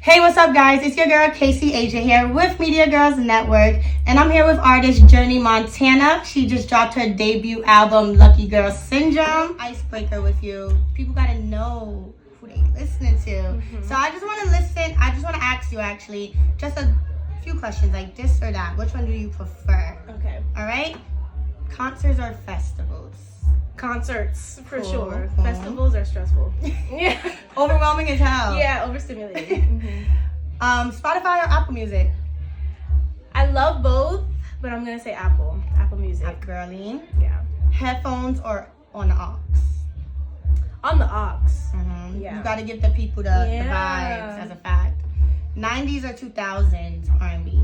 Hey, what's up, guys? It's your girl, Kacee Asia here with Media Girls Network, and I'm here with artist Journey Montana. She just dropped her debut album, Lucky Girl Syndrome. Icebreaker with you. People gotta know who they listening to. So I just want to ask you, actually, just a few questions, like this or that. Which one do you prefer? Okay. All right? Concerts or festivals? Concerts, for sure. Cool. Festivals are stressful. Yeah. Overwhelming as hell. Yeah, overstimulating. Spotify or Apple Music? I love both, but I'm going to say Apple. Apple Music. Girly. Yeah. Headphones or on the aux? On the aux. Yeah. You got to give the people the vibes as a fact. 90s or 2000s R&B?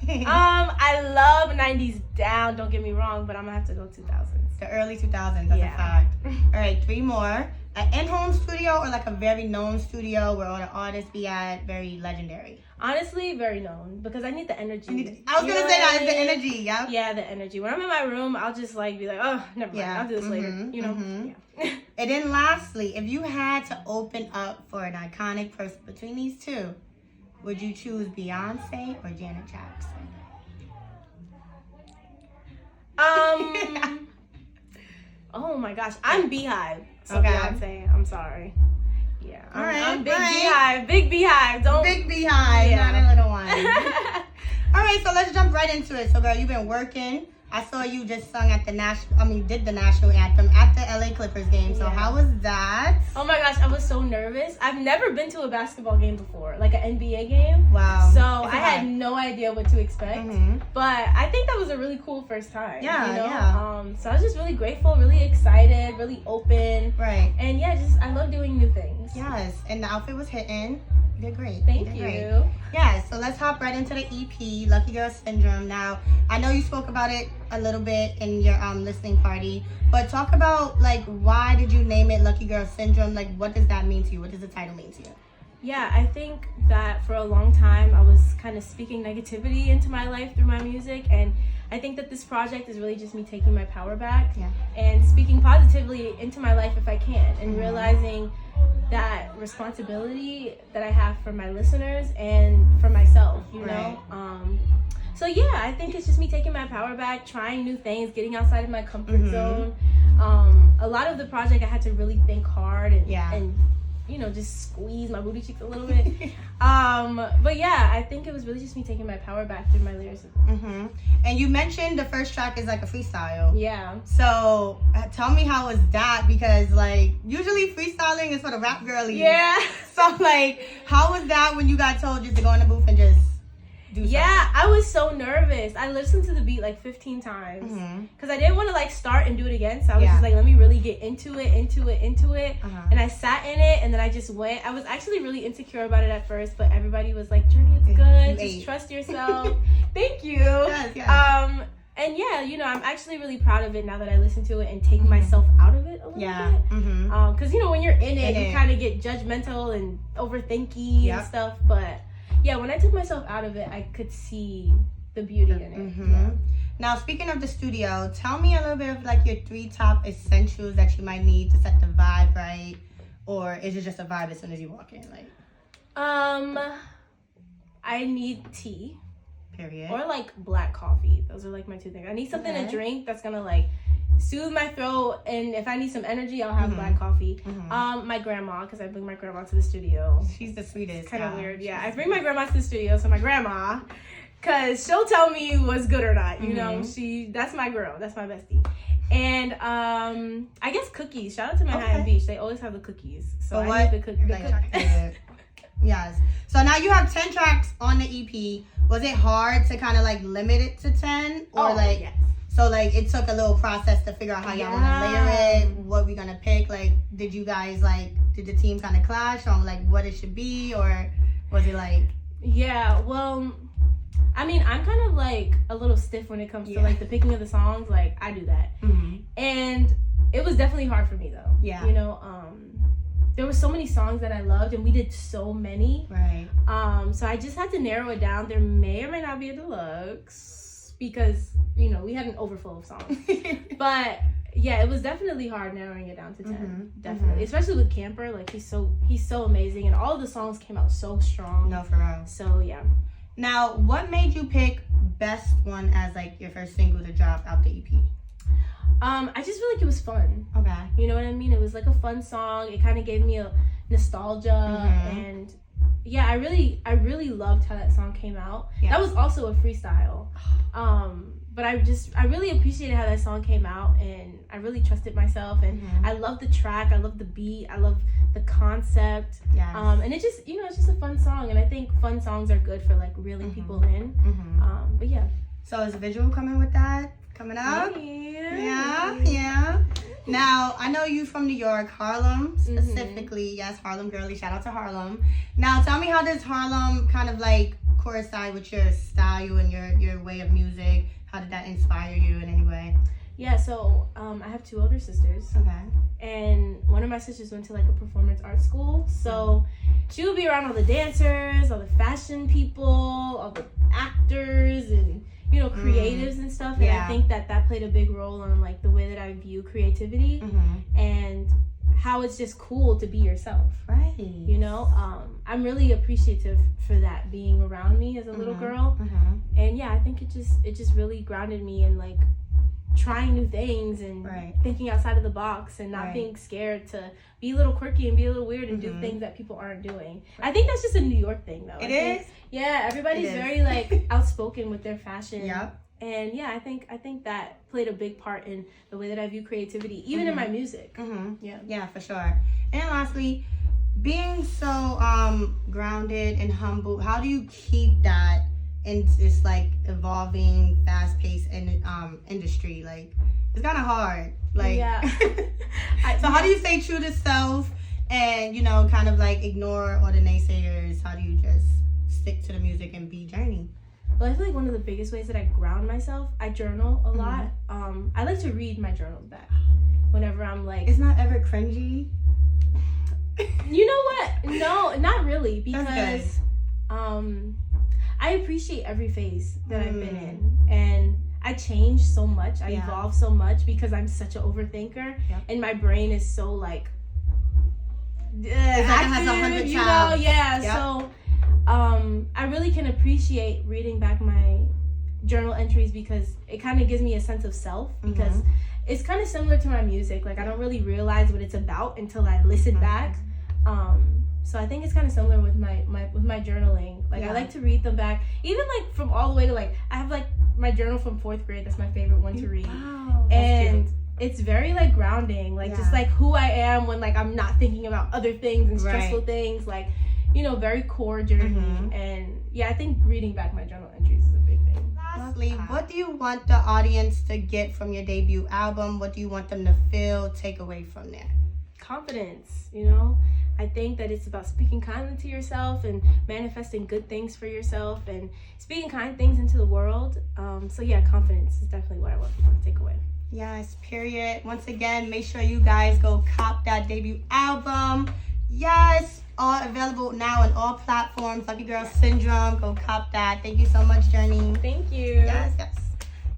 I love 90s down, don't get me wrong, but I'm gonna have to go 2000s. The early 2000s, that's a fact. All right, 3 more. An in-home studio or like a very known studio where all the artists be at, very legendary? Honestly, very known, because I need the energy. I was gonna say that, it's the energy, yeah? Yeah, the energy. When I'm in my room, I'll just like be like, oh, never mind, I'll do this later, you know? Yeah. And then lastly, if you had to open up for an iconic person between these two, would you choose Beyonce or Janet Jackson? Oh my gosh, I'm Beehive. So Okay. Beyonce, I'm sorry. Yeah, I'm big right. Beehive. Big Beehive. Big Beehive, Yeah. not a little one. All right, so let's jump right into it. So, girl, you've been working. I saw you just sung at did the national anthem at the LA Clippers game. So how was that? Oh my gosh, I was so nervous. I've never been to a basketball game before, like an NBA game. Wow. So I had no idea what to expect. But I think that was a really cool first time. Yeah, you know? yeah. So I was just really grateful, really excited, really open. Right. And yeah, I love doing new things. Yes, and the outfit was hitting. You did great. Thank did you. Great. Yeah, so let's hop right into the EP, Lucky Girl Syndrome. Now, I know you spoke about it a little bit in your listening party, but talk about, like, why did you name it Lucky Girl Syndrome? Like, what does that mean to you? What does the title mean to you? Yeah, I think that for a long time I was kind of speaking negativity into my life through my music, and I think that this project is really just me taking my power back and speaking positively into my life if I can, and realizing that responsibility that I have for my listeners and for myself, you know? So yeah, I think it's just me taking my power back, trying new things, getting outside of my comfort zone. A lot of the project I had to really think hard and you know, just squeeze my booty cheeks a little bit. But yeah, I think it was really just me taking my power back through my lyricism. And you mentioned the first track is like a freestyle. Yeah. So tell me, how was that? Because like usually freestyling is for the rap girlies. Yeah. So like, how was that when you got told just to go in the booth and just do something? Yeah, I was so nervous. I listened to the beat like 15 times because I didn't want to like start and do it again. So I was just like, let me really get into it. And I sat in it, and then I just went. I was actually really insecure about it at first, but everybody was like, Journey, it's good. Just trust yourself. Thank you. Yes. And yeah, you know, I'm actually really proud of it now that I listen to it and take myself out of it a little bit. Because, you know, when you're in it, you kind of get judgmental and overthinky and stuff. But yeah, when I took myself out of it, I could see the beauty in it. Now, speaking of the studio, tell me a little bit of like your 3 top essentials that you might need to set the vibe right, or is it just a vibe as soon as you walk in? Like, I need tea. Period. Or like black coffee. Those are like my 2 things. I need something to drink that's gonna like soothe my throat, and if I need some energy, I'll have black coffee. My grandma, because I bring my grandma to the studio. She's the sweetest. It's kind of weird. Yeah, I bring my grandma to the studio, so my grandma, because she'll tell me what's good or not. You know, that's my girl. That's my bestie. And I guess cookies. Shout out to Manhattan Beach. They always have the cookies. So I need the cookies. Yes. So now you have 10 tracks on the EP. Was it hard to kind of like limit it to 10, or so like it took a little process to figure out how y'all want to layer it, what we gonna pick? Like, did you guys did the team kind of clash on like what it should be, or was it like? Yeah, well, I mean, I'm kind of like a little stiff when it comes to like the picking of the songs. Like, I do that, and it was definitely hard for me though. Yeah, you know, there were so many songs that I loved, and we did so many. Right. So I just had to narrow it down. There may or may not be a deluxe because, you know, we had an overflow of songs. But yeah, it was definitely hard narrowing it down to 10. Definitely. Especially with Camper. Like, he's so amazing. And all of the songs came out so strong. No, for real. So, yeah. Now, what made you pick Best One as, like, your first single to drop out the EP? I just feel like it was fun. Okay. You know what I mean? It was like a fun song. It kind of gave me a nostalgia. And, yeah, I really loved how that song came out. Yeah. That was also a freestyle. But I really appreciated how that song came out, and I really trusted myself, and I love the track, I love the beat, I love the concept. Yes. And it just, it's just a fun song, and I think fun songs are good for like reeling people in. But yeah. So is a visual coming with that? Coming up? Yeah. Now, I know you from New York, Harlem specifically. Yes, Harlem girly, shout out to Harlem. Now, tell me, how does Harlem kind of like coincide with your style and your way of music? How did that inspire you in any way? Yeah, so I have 2 older sisters. Okay. And one of my sisters went to like a performance art school. So she would be around all the dancers, all the fashion people, all the actors, and creatives and stuff. And I think that played a big role on like the way that I view creativity and how it's just cool to be yourself. Right. I'm really appreciative for that being around me as a little girl. And yeah, I think it just really grounded me in like trying new things and thinking outside of the box and not being scared to be a little quirky and be a little weird and do things that people aren't doing. I think that's just a New York thing though. It is? Yeah, everybody's very like outspoken with their fashion. Yep. And yeah, I think that played a big part in the way that I view creativity, even in my music. Yeah, for sure. And lastly, being so grounded and humble, how do you keep that in this like evolving, fast-paced industry? Like, it's kind of hard. Like, so how do you stay true to self and kind of like ignore all the naysayers? How do you just stick to the music and be Journey? Well, I feel like one of the biggest ways that I ground myself, I journal a lot. I like to read my journals back whenever I'm like... It's not ever cringy? You know what? No, not really. Because I appreciate every phase that I've been in. And I change so much. I evolve so much because I'm such an overthinker. And my brain is so like... active, it has 100 tabs. So... I really can appreciate reading back my journal entries because it kind of gives me a sense of self, because it's kind of similar to my music. Like, I don't really realize what it's about until I listen back. So I think it's kind of similar with my journaling. Like, I like to read them back, even like from all the way to like, I have like my journal from 4th grade. That's my favorite one to read. Wow, and it's very like grounding, like just like who I am when like I'm not thinking about other things and stressful things, like, very core journey. And yeah, I think reading back my journal entries is a big thing. Lastly, what do you want the audience to get from your debut album? What do you want them to feel, take away from there? Confidence, I think that it's about speaking kindly to yourself and manifesting good things for yourself and speaking kind things into the world. So yeah, confidence is definitely what I want people to take away. Yes, period. Once again, make sure you guys go cop that debut album. Yes, all available now on all platforms. Lucky Girl Syndrome. Go cop that. Thank you so much, Journey. Thank you. Yes.